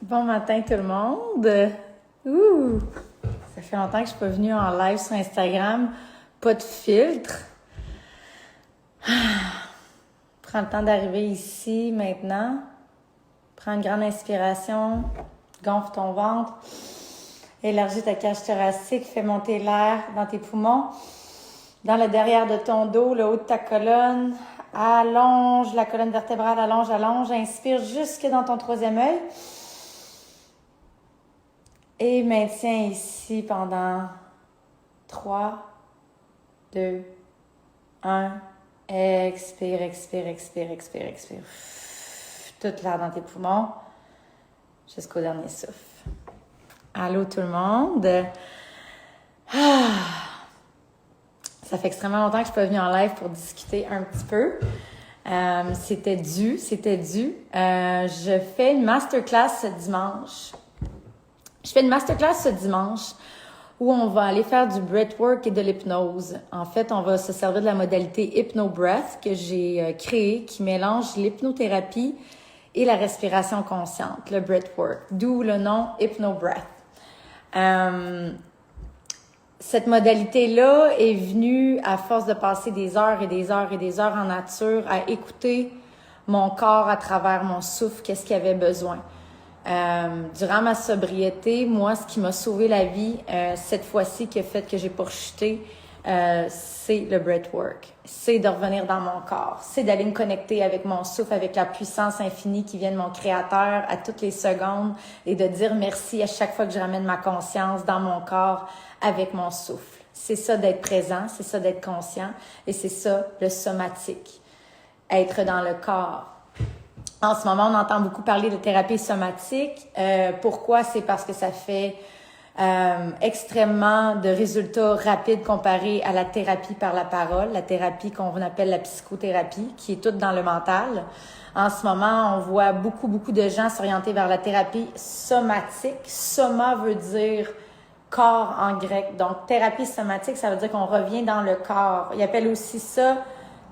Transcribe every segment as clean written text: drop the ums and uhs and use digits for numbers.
Bon matin tout le monde! Ouh! Ça fait longtemps que je suis pas venue en live sur Instagram. Pas de filtre. Prends le temps d'arriver ici maintenant. Prends une grande inspiration. Gonfle ton ventre. Élargis ta cage thoracique. Fais monter l'air dans tes poumons. Dans le derrière de ton dos, le haut de ta colonne. Allonge la colonne vertébrale. Allonge, allonge. Inspire jusque dans ton troisième œil. Et maintiens ici pendant 3, 2, 1. Expire, expire, expire, expire, expire. Toute l'air dans tes poumons jusqu'au dernier souffle. Allô tout le monde. Ça fait extrêmement longtemps que je suis pas venue en live pour discuter un petit peu. C'était dû. Je fais une masterclass ce dimanche. Où on va aller faire du breathwork et de l'hypnose. En fait, on va se servir de la modalité Hypno-Breath que j'ai créée, qui mélange l'hypnothérapie et la respiration consciente, le breathwork, d'où le nom Hypno-Breath. Cette modalité-là est venue à force de passer des heures et des heures et des heures en nature à écouter mon corps à travers mon souffle, qu'est-ce qu'il avait besoin. Durant ma sobriété, moi, ce qui m'a sauvé la vie, cette fois-ci, qui a fait que j'ai pas rechuté, c'est le breathwork. C'est de revenir dans mon corps. C'est d'aller me connecter avec mon souffle, avec la puissance infinie qui vient de mon créateur à toutes les secondes et de dire merci à chaque fois que je ramène ma conscience dans mon corps avec mon souffle. C'est ça d'être présent, c'est ça d'être conscient et c'est ça le somatique. Être dans le corps. En ce moment, on entend beaucoup parler de thérapie somatique. Pourquoi? C'est parce que ça fait extrêmement de résultats rapides comparé à la thérapie par la parole, la thérapie qu'on appelle la psychothérapie, qui est toute dans le mental. En ce moment, on voit beaucoup de gens s'orienter vers la thérapie somatique. Soma veut dire corps en grec. Donc, thérapie somatique, ça veut dire qu'on revient dans le corps. Ils appellent aussi ça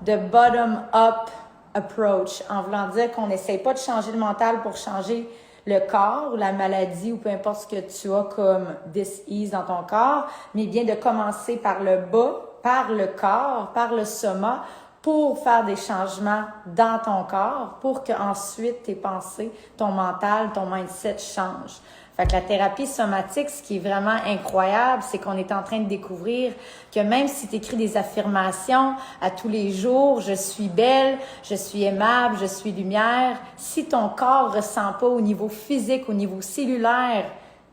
de bottom-up approach, en voulant dire qu'on n'essaye pas de changer le mental pour changer le corps ou la maladie ou peu importe ce que tu as comme dis-ease dans ton corps, mais bien de commencer par le bas, par le corps, par le soma, pour faire des changements dans ton corps, pour que ensuite tes pensées, ton mental, ton mindset changent. Fait que la thérapie somatique, ce qui est vraiment incroyable, c'est qu'on est en train de découvrir que même si tu écris des affirmations à tous les jours, je suis belle, je suis aimable, je suis lumière, si ton corps ressent pas au niveau physique, au niveau cellulaire,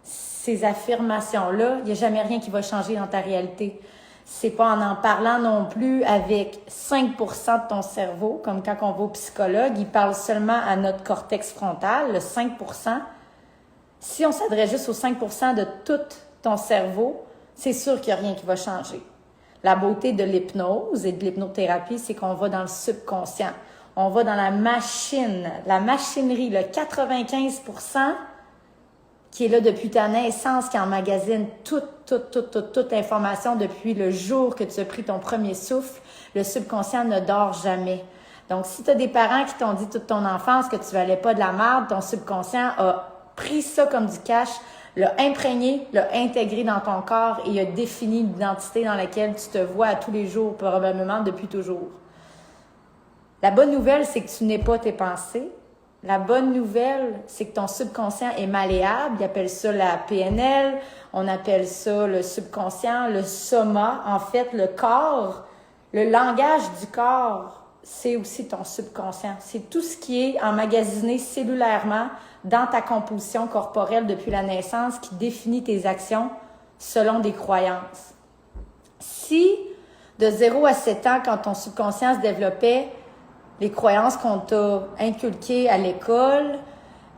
ces affirmations-là, il n'y a jamais rien qui va changer dans ta réalité. C'est pas en parlant non plus avec 5% de ton cerveau, comme quand on va au psychologue, il parle seulement à notre cortex frontal, le 5%. Si on s'adresse juste aux 5% de tout ton cerveau, c'est sûr qu'il n'y a rien qui va changer. La beauté de l'hypnose et de l'hypnothérapie, c'est qu'on va dans le subconscient. On va dans la machine, la machinerie, le 95% qui est là depuis ta naissance, qui emmagasine toute information depuis le jour que tu as pris ton premier souffle. Le subconscient ne dort jamais. Donc, si tu as des parents qui t'ont dit toute ton enfance que tu valais pas de la merde, ton subconscient a pris ça comme du cash, l'a imprégné, l'a intégré dans ton corps et a défini l'identité dans laquelle tu te vois à tous les jours, probablement depuis toujours. La bonne nouvelle, c'est que tu n'es pas tes pensées. La bonne nouvelle, c'est que ton subconscient est malléable. Ils appellent ça la PNL, on appelle ça le subconscient, le soma. En fait, le corps, le langage du corps, c'est aussi ton subconscient. C'est tout ce qui est emmagasiné cellulairement dans ta composition corporelle depuis la naissance qui définit tes actions selon des croyances. Si de 0 à 7 ans, quand ton subconscient se développait, les croyances qu'on t'a inculquées à l'école,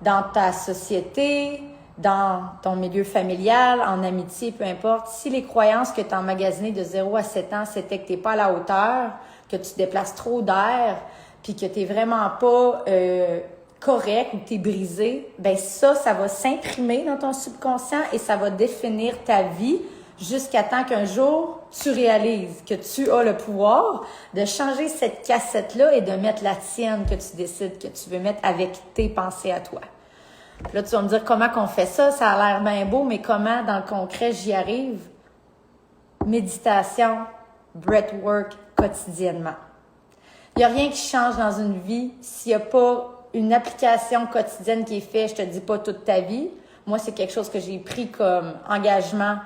dans ta société, dans ton milieu familial, en amitié, peu importe, si les croyances que tu as emmagasinées de 0 à 7 ans, c'était que tu n'es pas à la hauteur, que tu déplaces trop d'air, puis que tu n'es vraiment pas correct ou tu es brisé, ben ça va s'imprimer dans ton subconscient et ça va définir ta vie jusqu'à temps qu'un jour, tu réalises que tu as le pouvoir de changer cette cassette-là et de mettre la tienne que tu décides que tu veux mettre avec tes pensées à toi. Puis là, tu vas me dire comment qu'on fait ça? Ça a l'air bien beau, mais comment, dans le concret, j'y arrive? Méditation, breathwork, quotidiennement. Il n'y a rien qui change dans une vie s'il n'y a pas une application quotidienne qui est faite, je te dis pas toute ta vie. Moi, c'est quelque chose que j'ai pris comme engagement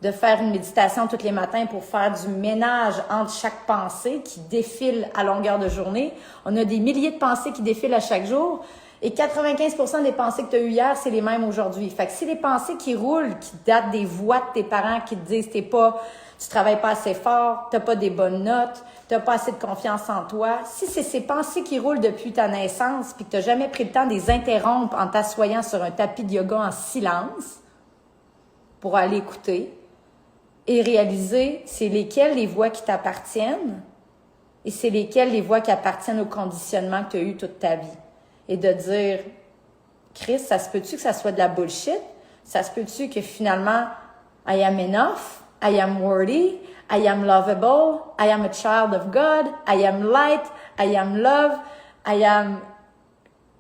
de faire une méditation tous les matins pour faire du ménage entre chaque pensée qui défile à longueur de journée. On a des milliers de pensées qui défilent à chaque jour et 95% des pensées que tu as eues hier, c'est les mêmes aujourd'hui. Fait que si les pensées qui roulent, qui datent des voix de tes parents qui te disent tu travailles pas assez fort, t'as pas des bonnes notes, t'as pas assez de confiance en toi. Si c'est ces pensées qui roulent depuis ta naissance puis que t'as jamais pris le temps de les interrompre en t'assoyant sur un tapis de yoga en silence pour aller écouter et réaliser c'est lesquelles les voix qui t'appartiennent et c'est lesquelles les voix qui appartiennent au conditionnement que tu as eu toute ta vie. Et de dire, Chris, ça se peut-tu que ça soit de la bullshit? Ça se peut-tu que finalement, I am enough? I am worthy, I am lovable, I am a child of God, I am light, I am love, I am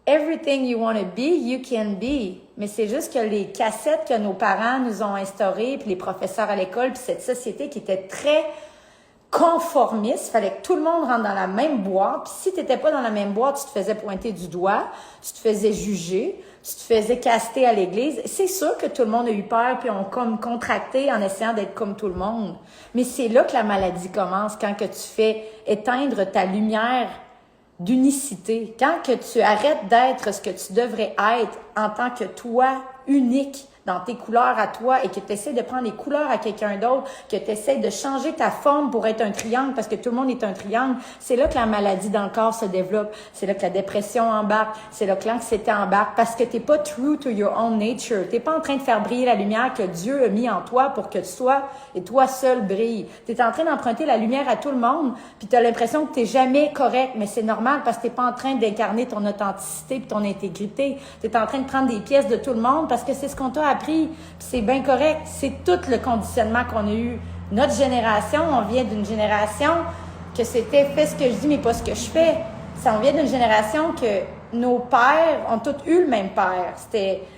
everything you want to be, you can be. Mais c'est juste que les cassettes que nos parents nous ont instaurées, puis les professeurs à l'école, puis cette société qui était très conformiste, fallait que tout le monde rentre dans la même boîte, puis si tu n'étais pas dans la même boîte, tu te faisais pointer du doigt, tu te faisais juger, tu te faisais caster à l'église. C'est sûr que tout le monde a eu peur puis ont comme contracté en essayant d'être comme tout le monde. Mais c'est là que la maladie commence, quand que tu fais éteindre ta lumière d'unicité, quand que tu arrêtes d'être ce que tu devrais être en tant que toi unique dans tes couleurs à toi et que tu essaies de prendre les couleurs à quelqu'un d'autre, que tu essaies de changer ta forme pour être un triangle parce que tout le monde est un triangle, c'est là que la maladie dans le corps se développe, c'est là que la dépression embarque, c'est là que l'anxiété embarque parce que tu n'es pas true to your own nature. Tu n'es pas en train de faire briller la lumière que Dieu a mis en toi pour que tu sois et toi seul brille. Tu es en train d'emprunter la lumière à tout le monde puis tu as l'impression que tu n'es jamais correct, mais c'est normal parce que tu n'es pas en train d'incarner ton authenticité puis ton intégrité. Tu es en train de prendre des pièces de tout le monde parce que c'est ce qu'on t'a appris, puis c'est bien correct. C'est tout le conditionnement qu'on a eu. Notre génération, on vient d'une génération que c'était « fais ce que je dis, mais pas ce que je fais ». On vient d'une génération que nos pères ont tous eu le même père. C'était «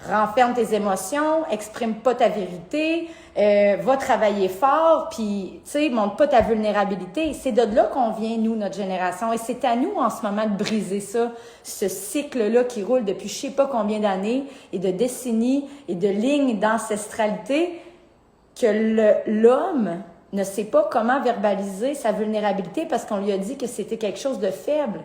renferme tes émotions, exprime pas ta vérité, va travailler fort, puis tu sais, montre pas ta vulnérabilité ». C'est de là qu'on vient, nous, notre génération. Et c'est à nous, en ce moment, de briser ça, ce cycle-là qui roule depuis je sais pas combien d'années, et de décennies, et de lignes d'ancestralité, que l'homme ne sait pas comment verbaliser sa vulnérabilité parce qu'on lui a dit que c'était quelque chose de faible.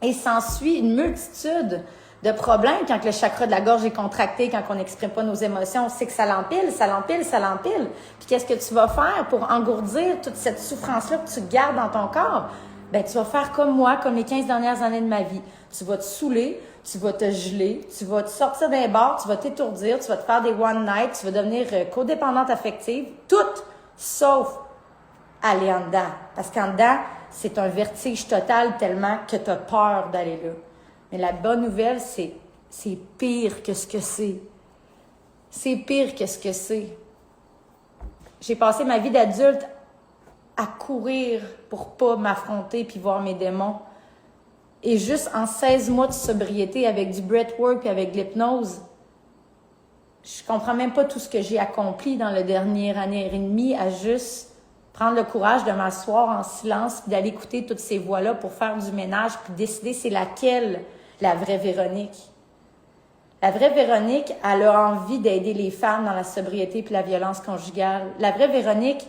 Et s'ensuit une multitude de problèmes quand le chakra de la gorge est contracté, quand on n'exprime pas nos émotions. C'est que ça l'empile, ça l'empile, ça l'empile. Puis qu'est-ce que tu vas faire pour engourdir toute cette souffrance-là que tu gardes dans ton corps? Ben, tu vas faire comme moi, comme les 15 dernières années de ma vie. Tu vas te saouler, tu vas te geler, tu vas te sortir d'un bar, tu vas t'étourdir, tu vas te faire des one night, tu vas devenir codépendante affective, tout sauf aller en dedans. Parce qu'en dedans, c'est un vertige total tellement que tu as peur d'aller là. Mais la bonne nouvelle, c'est pire que ce que c'est. C'est pire que ce que c'est. J'ai passé ma vie d'adulte à courir pour pas m'affronter puis voir mes démons. Et juste en 16 mois de sobriété avec du breathwork et avec de l'hypnose, je comprends même pas tout ce que j'ai accompli dans la dernière année et demie à juste prendre le courage de m'asseoir en silence puis d'aller écouter toutes ces voix-là pour faire du ménage puis décider c'est laquelle la vraie Véronique. La vraie Véronique, elle a envie d'aider les femmes dans la sobriété puis la violence conjugale. La vraie Véronique,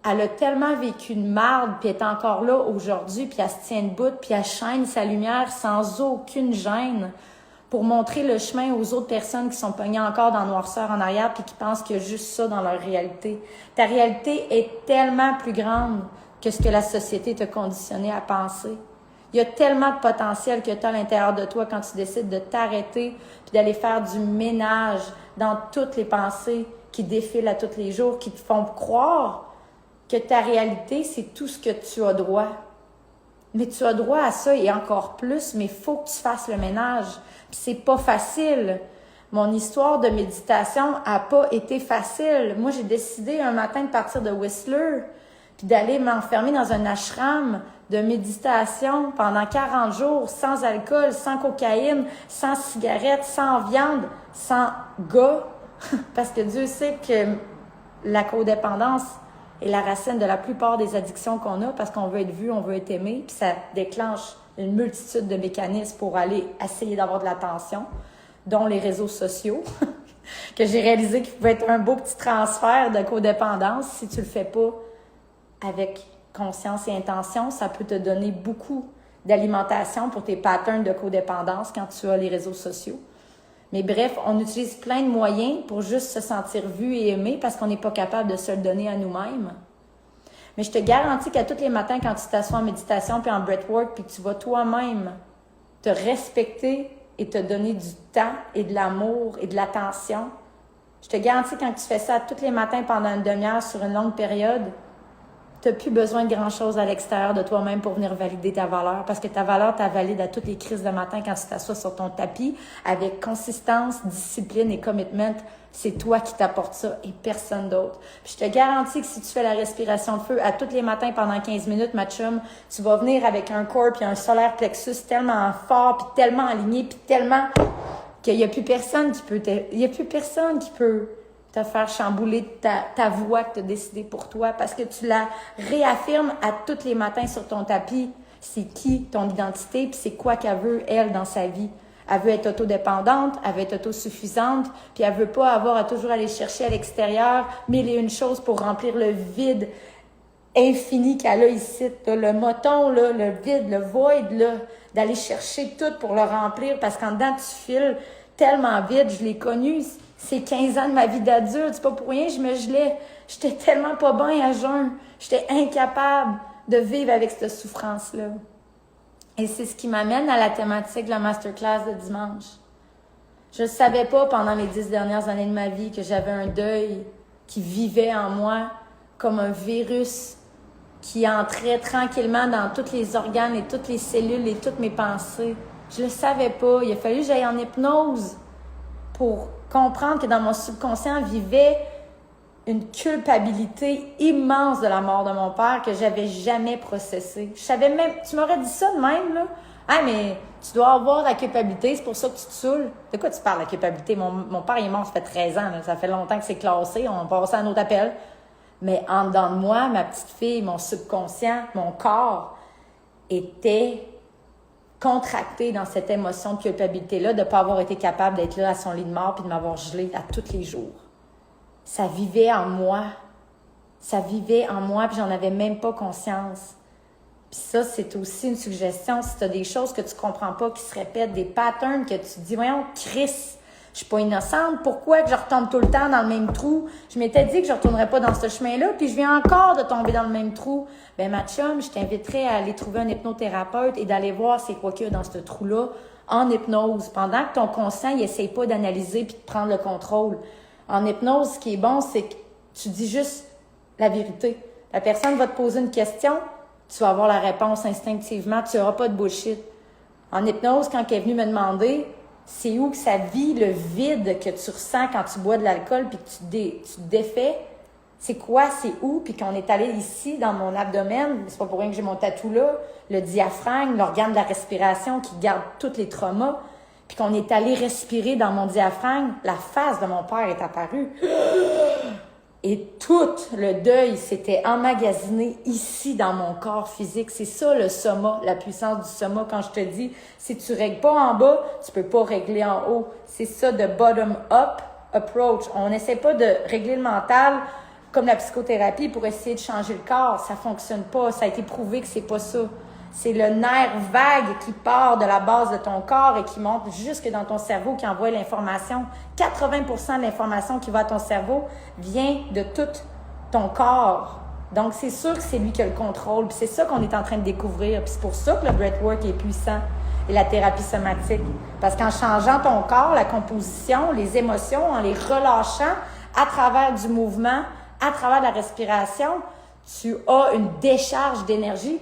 elle a tellement vécu une marde, puis elle est encore là aujourd'hui, puis elle se tient debout, puis elle chaîne sa lumière sans aucune gêne pour montrer le chemin aux autres personnes qui sont pognées encore dans la noirceur en arrière puis qui pensent qu'il y a juste ça dans leur réalité. Ta réalité est tellement plus grande que ce que la société t'a conditionné à penser. Il y a tellement de potentiel que tu as à l'intérieur de toi quand tu décides de t'arrêter puis d'aller faire du ménage dans toutes les pensées qui défilent à tous les jours, qui te font croire que ta réalité, c'est tout ce que tu as droit. Mais tu as droit à ça et encore plus, mais il faut que tu fasses le ménage. Puis c'est pas facile. Mon histoire de méditation a pas été facile. Moi, j'ai décidé un matin de partir de Whistler puis d'aller m'enfermer dans un ashram de méditation pendant 40 jours, sans alcool, sans cocaïne, sans cigarette, sans viande, sans gars, parce que Dieu sait que la codépendance est la racine de la plupart des addictions qu'on a, parce qu'on veut être vu, on veut être aimé, puis ça déclenche une multitude de mécanismes pour aller essayer d'avoir de l'attention, dont les réseaux sociaux, que j'ai réalisé qu'il pouvait être un beau petit transfert de codépendance. Si tu le fais pas avec conscience et intention, ça peut te donner beaucoup d'alimentation pour tes patterns de codépendance quand tu as les réseaux sociaux. Mais bref, on utilise plein de moyens pour juste se sentir vu et aimé parce qu'on n'est pas capable de se le donner à nous-mêmes. Mais je te garantis qu'à tous les matins, quand tu t'assois en méditation puis en breathwork, puis que tu vas toi-même te respecter et te donner du temps et de l'amour et de l'attention, je te garantis quand tu fais ça tous les matins pendant une demi-heure sur une longue période, tu n'as plus besoin de grand-chose à l'extérieur de toi-même pour venir valider ta valeur. Parce que ta valeur, tu la valides à toutes les crises de matin quand tu t'assois sur ton tapis avec consistance, discipline et commitment. C'est toi qui t'apportes ça et personne d'autre. Puis je te garantis que si tu fais la respiration de feu à tous les matins pendant 15 minutes, ma chum, tu vas venir avec un corps puis un solaire plexus tellement fort puis tellement aligné puis tellement qu'il n'y a plus personne qui peut te faire chambouler ta voix que tu as décidée pour toi parce que tu la réaffirmes à tous les matins sur ton tapis. C'est qui ton identité puis c'est quoi qu'elle veut, elle, dans sa vie. Elle veut être autodépendante, elle veut être autosuffisante, puis elle veut pas avoir à toujours aller chercher à l'extérieur mille et une choses pour remplir le vide infini qu'elle a ici. Le moton, là, le vide, le void, là, d'aller chercher tout pour le remplir parce qu'en dedans, tu files tellement vide. Je l'ai connu, c'est 15 ans de ma vie d'adulte. C'est pas pour rien, je me gelais. J'étais tellement pas bien à jeun. J'étais incapable de vivre avec cette souffrance-là. Et c'est ce qui m'amène à la thématique de la masterclass de dimanche. Je ne savais pas pendant les 10 dernières années de ma vie que j'avais un deuil qui vivait en moi comme un virus qui entrait tranquillement dans tous les organes et toutes les cellules et toutes mes pensées. Je le savais pas. Il a fallu que j'aille en hypnose pour comprendre que dans mon subconscient vivait une culpabilité immense de la mort de mon père que j'avais jamais processée. Je savais même, tu m'aurais dit ça de même, là. Ah, mais tu dois avoir la culpabilité, c'est pour ça que tu te saoules. De quoi tu parles, la culpabilité? Mon père, il est mort, ça fait 13 ans, là. Ça fait longtemps que c'est classé, on passe à un autre appel. Mais en dedans de moi, ma petite fille, mon subconscient, mon corps était contracté dans cette émotion de culpabilité-là, de ne pas avoir été capable d'être là à son lit de mort puis de m'avoir gelé à tous les jours. Ça vivait en moi. Ça vivait en moi, puis j'en avais même pas conscience. Puis ça, c'est aussi une suggestion. Si tu as des choses que tu comprends pas, qui se répètent, des patterns que tu te dis, voyons, Chris, je suis pas innocente. Pourquoi que je retombe tout le temps dans le même trou? Je m'étais dit que je retournerais pas dans ce chemin-là, puis je viens encore de tomber dans le même trou. Ben ma chum, je t'inviterais à aller trouver un hypnothérapeute et d'aller voir c'est quoi qu'il y a dans ce trou-là en hypnose. Pendant que ton conscient, il essaye pas d'analyser puis de prendre le contrôle. En hypnose, ce qui est bon, c'est que tu dis juste la vérité. La personne va te poser une question, tu vas avoir la réponse instinctivement, tu n'auras pas de bullshit. En hypnose, quand elle est venue me demander c'est où que ça vit le vide que tu ressens quand tu bois de l'alcool puis que tu te défais, c'est quoi, c'est où, puis qu'on est allé ici dans mon abdomen, c'est pas pour rien que j'ai mon tatou là, le diaphragme, l'organe de la respiration qui garde tous les traumas, puis qu'on est allé respirer dans mon diaphragme, la face de mon père est apparue. Et tout le deuil s'était emmagasiné ici dans mon corps physique. C'est ça le soma, la puissance du soma. Quand je te dis, si tu règles pas en bas, tu peux pas régler en haut. C'est ça de bottom-up approach. On n'essaie pas de régler le mental comme la psychothérapie pour essayer de changer le corps. Ça fonctionne pas. Ça a été prouvé que c'est pas ça. C'est le nerf vague qui part de la base de ton corps et qui monte jusque dans ton cerveau, qui envoie l'information. 80% de l'information qui va à ton cerveau vient de tout ton corps. Donc, c'est sûr que c'est lui qui a le contrôle. Puis c'est ça qu'on est en train de découvrir. Puis c'est pour ça que le breathwork est puissant et la thérapie somatique. Parce qu'en changeant ton corps, la composition, les émotions, en les relâchant à travers du mouvement, à travers la respiration, tu as une décharge d'énergie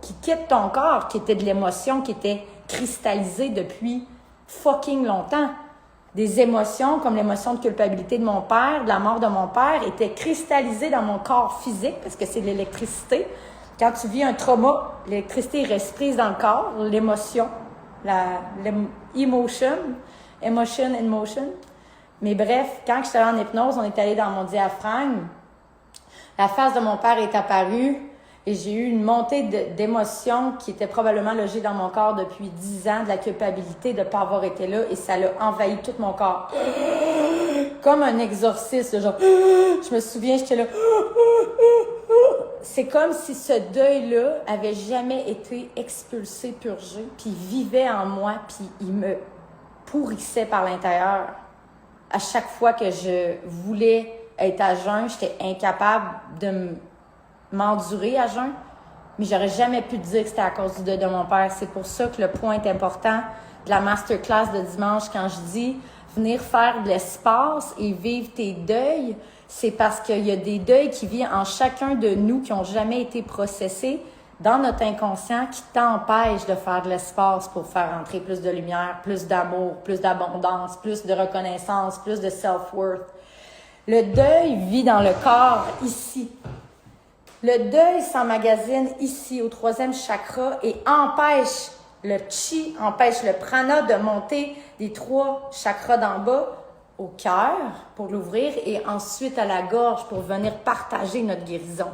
qui quitte ton corps, qui était de l'émotion, qui était cristallisée depuis fucking longtemps. Des émotions comme l'émotion de culpabilité de mon père, de la mort de mon père, étaient cristallisées dans mon corps physique, parce que c'est de l'électricité. Quand tu vis un trauma, l'électricité reste prise dans le corps, l'émotion, emotion in motion. Mais bref, quand je suis allée en hypnose, on est allé dans mon diaphragme. La face de mon père est apparue et j'ai eu une montée d'émotions qui était probablement logée dans mon corps depuis 10 ans, de la culpabilité de ne pas avoir été là et ça l'a envahi tout mon corps. Comme un exorcisme, genre, je me souviens, j'étais là. C'est comme si ce deuil-là avait jamais été expulsé, purgé, puis vivait en moi, puis il me pourrissait par l'intérieur. À chaque fois que je voulais être à jeun, j'étais incapable de m'endurer à jeun, mais j'aurais jamais pu dire que c'était à cause du deuil de mon père. C'est pour ça que le point important de la masterclass de dimanche, quand je dis venir faire de l'espace et vivre tes deuils, c'est parce qu'il y a des deuils qui vivent en chacun de nous qui n'ont jamais été processés dans notre inconscient qui t'empêchent de faire de l'espace pour faire entrer plus de lumière, plus d'amour, plus d'abondance, plus de reconnaissance, plus de self-worth. Le deuil vit dans le corps ici. Le deuil s'emmagasine ici, au 3e chakra, et empêche le chi, empêche le prana de monter des 3 chakras d'en bas au cœur pour l'ouvrir et ensuite à la gorge pour venir partager notre guérison.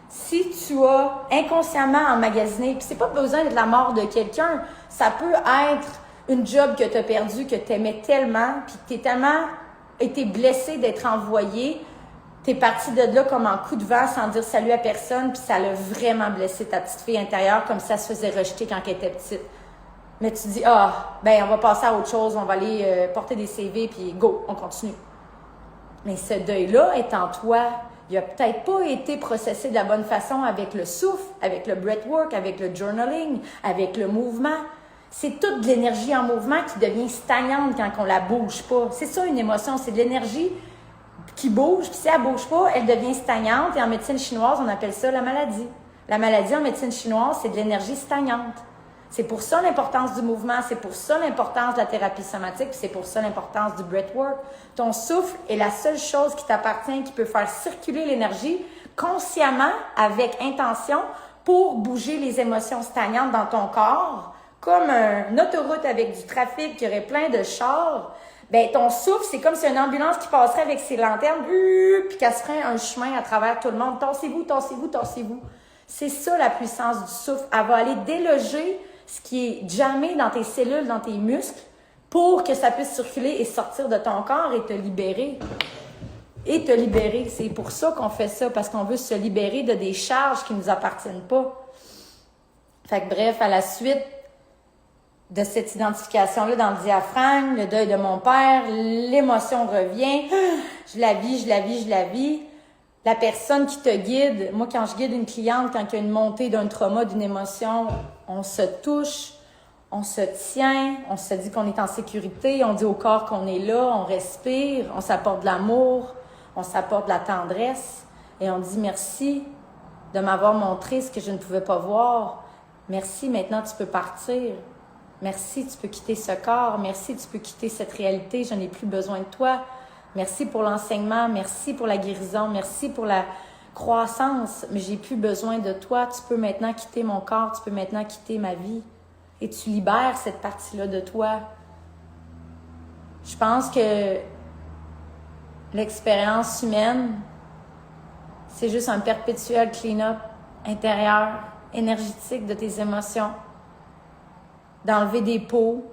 Si tu as inconsciemment emmagasiné, puis c'est pas besoin de la mort de quelqu'un, ça peut être une job que tu as perdue, que tu aimais tellement, puis que tu es tellement été blessé d'être envoyé, tu es parti de là comme en coup de vent sans dire salut à personne, puis ça l'a vraiment blessé ta petite fille intérieure comme ça se faisait rejeter quand elle était petite. Mais tu dis, on va passer à autre chose, on va aller porter des CV, puis go, on continue. Mais ce deuil-là est en toi. Il n'a peut-être pas été processé de la bonne façon avec le souffle, avec le breathwork, avec le journaling, avec le mouvement. C'est toute de l'énergie en mouvement qui devient stagnante quand on la bouge pas. C'est ça une émotion, c'est de l'énergie qui bouge, puis si elle bouge pas, elle devient stagnante. Et en médecine chinoise, on appelle ça la maladie. La maladie en médecine chinoise, c'est de l'énergie stagnante. C'est pour ça l'importance du mouvement, c'est pour ça l'importance de la thérapie somatique, puis c'est pour ça l'importance du breathwork. Ton souffle est la seule chose qui t'appartient, qui peut faire circuler l'énergie consciemment, avec intention, pour bouger les émotions stagnantes dans ton corps, comme une autoroute avec du trafic qui aurait plein de chars. Ben ton souffle, c'est comme si une ambulance qui passerait avec ses lanternes, puis qu'elle se ferait un chemin à travers tout le monde. Tassez-vous, tassez-vous, tassez-vous. C'est ça la puissance du souffle. Elle va aller déloger ce qui est jammé dans tes cellules, dans tes muscles, pour que ça puisse circuler et sortir de ton corps et te libérer. Et te libérer. C'est pour ça qu'on fait ça, parce qu'on veut se libérer de des charges qui ne nous appartiennent pas. Fait que bref, à la suite de cette identification-là dans le diaphragme, le deuil de mon père, l'émotion revient. Je la vis. La personne qui te guide, moi quand je guide une cliente, quand il y a une montée d'un trauma, d'une émotion, on se touche, on se tient, on se dit qu'on est en sécurité, on dit au corps qu'on est là, on respire, on s'apporte de l'amour, on s'apporte de la tendresse et on dit merci de m'avoir montré ce que je ne pouvais pas voir. Merci, maintenant tu peux partir. Merci, tu peux quitter ce corps. Merci, tu peux quitter cette réalité. Je n'ai plus besoin de toi. Merci pour l'enseignement. Merci pour la guérison. Merci pour la croissance. Mais j'ai plus besoin de toi. Tu peux maintenant quitter mon corps. Tu peux maintenant quitter ma vie. Et tu libères cette partie-là de toi. Je pense que l'expérience humaine, c'est juste un perpétuel clean-up intérieur, énergétique de tes émotions. D'enlever des peaux,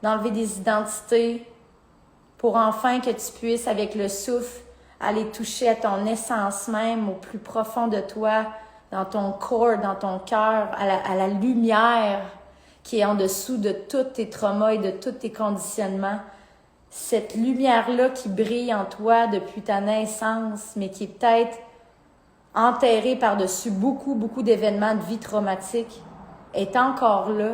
d'enlever des identités, pour enfin que tu puisses, avec le souffle, aller toucher à ton essence même, au plus profond de toi, dans ton corps, dans ton cœur, à la lumière qui est en dessous de tous tes traumas et de tous tes conditionnements. Cette lumière-là qui brille en toi depuis ta naissance, mais qui est peut-être enterrée par-dessus beaucoup d'événements de vie traumatiques, est encore là.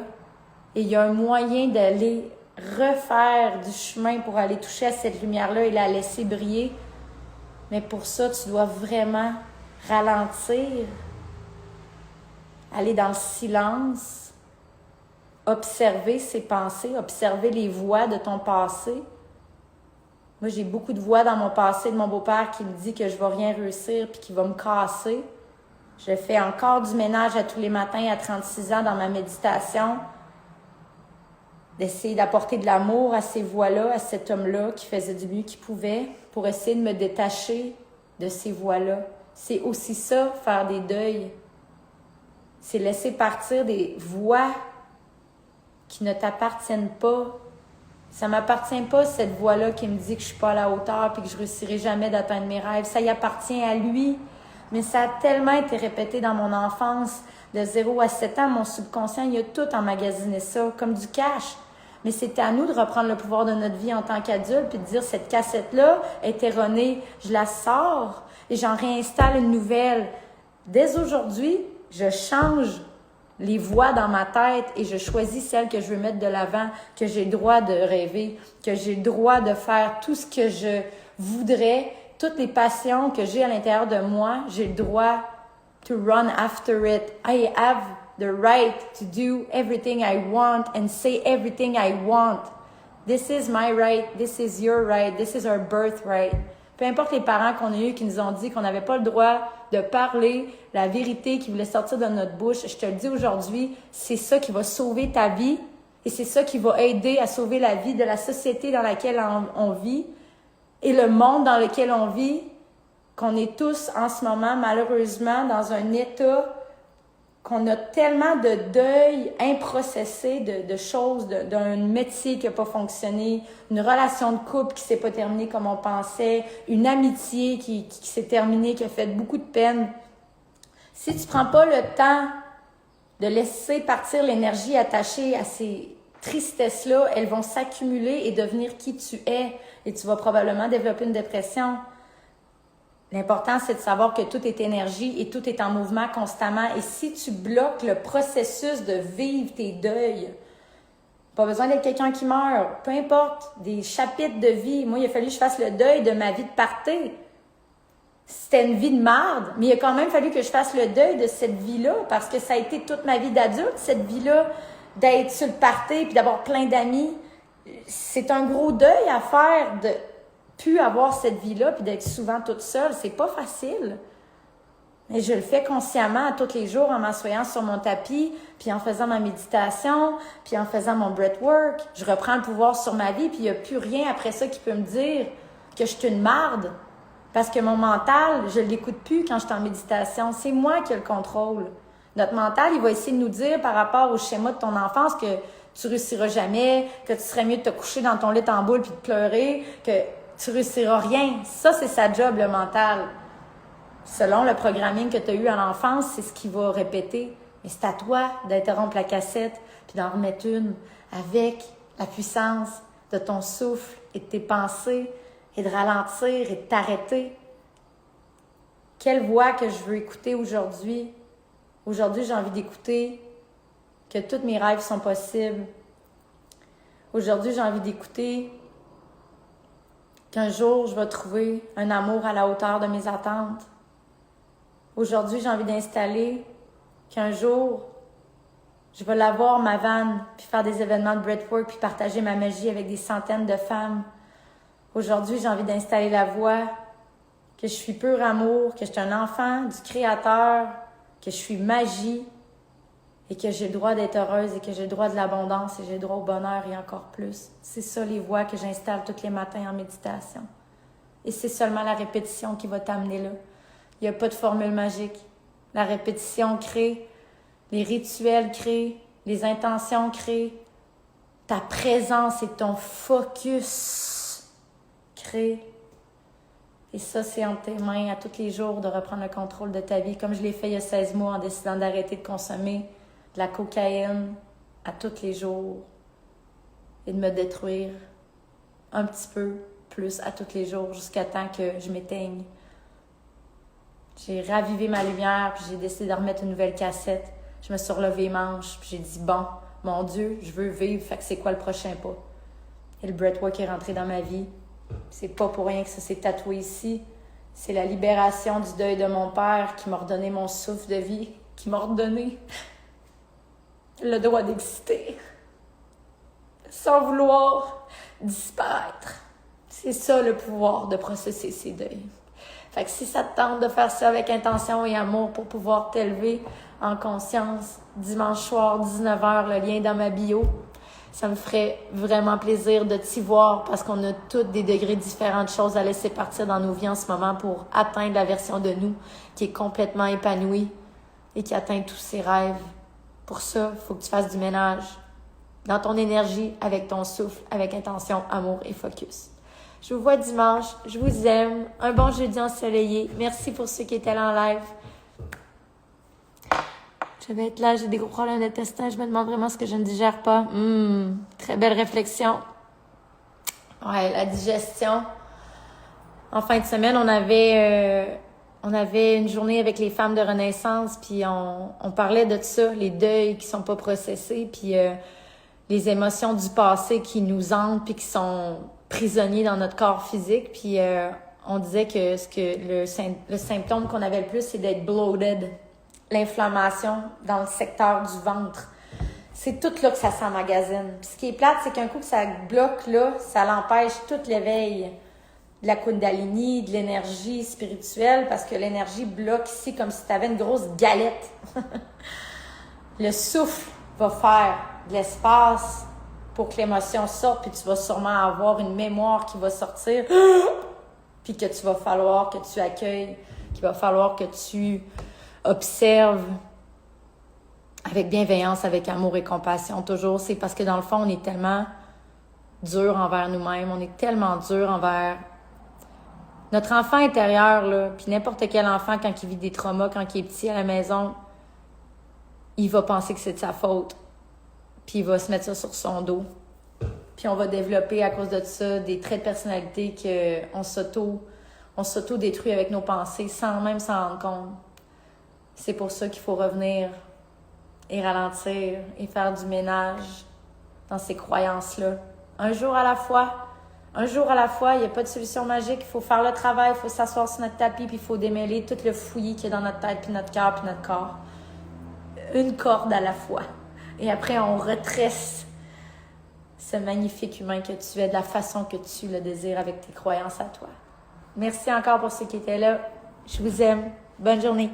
Et il y a un moyen d'aller refaire du chemin pour aller toucher à cette lumière-là et la laisser briller. Mais pour ça, tu dois vraiment ralentir, aller dans le silence, observer ses pensées, observer les voix de ton passé. Moi, j'ai beaucoup de voix dans mon passé de mon beau-père qui me dit que je ne vais rien réussir puis qu'il va me casser. Je fais encore du ménage à tous les matins à 36 ans dans ma méditation, d'essayer d'apporter de l'amour à ces voix-là, à cet homme-là qui faisait du mieux qu'il pouvait pour essayer de me détacher de ces voix-là. C'est aussi ça, faire des deuils. C'est laisser partir des voix qui ne t'appartiennent pas. Ça m'appartient pas, cette voix-là qui me dit que je suis pas à la hauteur et que je réussirai jamais d'atteindre mes rêves. Ça y appartient à lui. Mais ça a tellement été répété dans mon enfance. De 0 à 7 ans, mon subconscient, il a tout emmagasiné ça, comme du cash. Mais c'était à nous de reprendre le pouvoir de notre vie en tant qu'adulte puis de dire, cette cassette-là est erronée. Je la sors et j'en réinstalle une nouvelle. Dès aujourd'hui, je change les voix dans ma tête et je choisis celle que je veux mettre de l'avant, que j'ai le droit de rêver, que j'ai le droit de faire tout ce que je voudrais, toutes les passions que j'ai à l'intérieur de moi, j'ai le droit to run after it. I have the right to do everything I want and say everything I want. This is my right, this is your right, this is our birthright. Peu importe les parents qu'on a eus qui nous ont dit qu'on n'avait pas le droit de parler la vérité qui voulait sortir de notre bouche, je te le dis aujourd'hui, c'est ça qui va sauver ta vie et c'est ça qui va aider à sauver la vie de la société dans laquelle on vit et le monde dans lequel on vit, qu'on est tous en ce moment malheureusement dans un état qu'on a tellement de deuil improcessé de choses, d'un métier qui n'a pas fonctionné, une relation de couple qui s'est pas terminée comme on pensait, une amitié qui s'est terminée, qui a fait beaucoup de peine. Si tu prends pas le temps de laisser partir l'énergie attachée à ces tristesses-là, elles vont s'accumuler et devenir qui tu es. Et tu vas probablement développer une dépression. L'important, c'est de savoir que tout est énergie et tout est en mouvement constamment. Et si tu bloques le processus de vivre tes deuils, pas besoin d'être quelqu'un qui meurt, peu importe, des chapitres de vie. Moi, il a fallu que je fasse le deuil de ma vie de party. C'était une vie de marde, mais il a quand même fallu que je fasse le deuil de cette vie-là parce que ça a été toute ma vie d'adulte, cette vie-là, d'être sur le party puis d'avoir plein d'amis. C'est un gros deuil à faire de plus avoir cette vie-là puis d'être souvent toute seule. C'est pas facile. Mais je le fais consciemment à tous les jours en m'assoyant sur mon tapis, puis en faisant ma méditation, puis en faisant mon breathwork. Je reprends le pouvoir sur ma vie, puis il n'y a plus rien après ça qui peut me dire que je suis une marde. Parce que mon mental, je ne l'écoute plus quand je suis en méditation. C'est moi qui ai le contrôle. Notre mental, il va essayer de nous dire par rapport au schéma de ton enfance que tu réussiras jamais, que tu serais mieux de te coucher dans ton lit en boule puis de pleurer, que tu réussiras rien. Ça, c'est sa job, le mental. Selon le programming que tu as eu à l'enfance, c'est ce qu'il va répéter. Mais c'est à toi d'interrompre la cassette puis d'en remettre une avec la puissance de ton souffle et de tes pensées et de ralentir et de t'arrêter. Quelle voix que je veux écouter aujourd'hui? Aujourd'hui, j'ai envie d'écouter que tous mes rêves sont possibles. Aujourd'hui, j'ai envie d'écouter qu'un jour, je vais trouver un amour à la hauteur de mes attentes. Aujourd'hui, j'ai envie d'installer qu'un jour, je vais l'avoir, ma vanne, puis faire des événements de breathwork, puis partager ma magie avec des centaines de femmes. Aujourd'hui, j'ai envie d'installer la voix que je suis pur amour, que je suis un enfant du Créateur, que je suis magie et que j'ai le droit d'être heureuse et que j'ai le droit de l'abondance et j'ai le droit au bonheur et encore plus. C'est ça les voix que j'installe tous les matins en méditation. Et c'est seulement la répétition qui va t'amener là. Il n'y a pas de formule magique. La répétition crée, les rituels créent, les intentions créent, ta présence et ton focus créent. Et ça, c'est entre tes mains à tous les jours de reprendre le contrôle de ta vie, comme je l'ai fait il y a 16 mois en décidant d'arrêter de consommer de la cocaïne à tous les jours et de me détruire un petit peu plus à tous les jours jusqu'à temps que je m'éteigne. J'ai ravivé ma lumière, puis j'ai décidé de remettre une nouvelle cassette. Je me suis relevée les manches, puis j'ai dit, bon, mon Dieu, je veux vivre, fait que c'est quoi le prochain pas? Et le breathwork est rentré dans ma vie. C'est pas pour rien que ça s'est tatoué ici. C'est la libération du deuil de mon père qui m'a redonné mon souffle de vie, qui m'a redonné le droit d'exister sans vouloir disparaître. C'est ça le pouvoir de processer ces deuils. Fait que si ça te tente de faire ça avec intention et amour pour pouvoir t'élever en conscience, dimanche soir, 19h, le lien est dans ma bio. Ça me ferait vraiment plaisir de t'y voir parce qu'on a toutes des degrés différents de choses à laisser partir dans nos vies en ce moment pour atteindre la version de nous qui est complètement épanouie et qui atteint tous ses rêves. Pour ça, il faut que tu fasses du ménage dans ton énergie, avec ton souffle, avec intention, amour et focus. Je vous vois dimanche. Je vous aime. Un bon jeudi ensoleillé. Merci pour ceux qui étaient là en live. Je vais être là, j'ai des gros problèmes d'intestin. Je me demande vraiment ce que je ne digère pas. Très belle réflexion. Ouais, la digestion. En fin de semaine, on avait une journée avec les femmes de Renaissance, puis on parlait de ça, les deuils qui sont pas processés, puis les émotions du passé qui nous hantent, puis qui sont prisonniers dans notre corps physique. Puis on disait que le symptôme qu'on avait le plus, c'est d'être bloated. L'inflammation dans le secteur du ventre. C'est tout là que ça s'emmagasine. Puis ce qui est plate, c'est qu'un coup que ça bloque là, ça l'empêche tout l'éveil de la Kundalini, de l'énergie spirituelle, parce que l'énergie bloque ici comme si tu avais une grosse galette. Le souffle va faire de l'espace pour que l'émotion sorte, puis tu vas sûrement avoir une mémoire qui va sortir, puis que tu vas falloir que tu accueilles, qu'il va falloir que tu observe avec bienveillance, avec amour et compassion toujours. C'est parce que dans le fond, on est tellement dur envers nous-mêmes, on est tellement dur envers notre enfant intérieur, là, puis n'importe quel enfant, quand il vit des traumas, quand il est petit à la maison, il va penser que c'est de sa faute, puis il va se mettre ça sur son dos. Puis on va développer à cause de ça des traits de personnalité qu'on s'auto-détruit avec nos pensées sans même s'en rendre compte. C'est pour ça qu'il faut revenir et ralentir et faire du ménage dans ces croyances-là. Un jour à la fois, il n'y a pas de solution magique. Il faut faire le travail, il faut s'asseoir sur notre tapis, puis il faut démêler tout le fouillis qui est dans notre tête, puis notre cœur, puis notre corps. Une corde à la fois. Et après, on retresse ce magnifique humain que tu es de la façon que tu le désires avec tes croyances à toi. Merci encore pour ceux qui étaient là. Je vous aime. Bonne journée.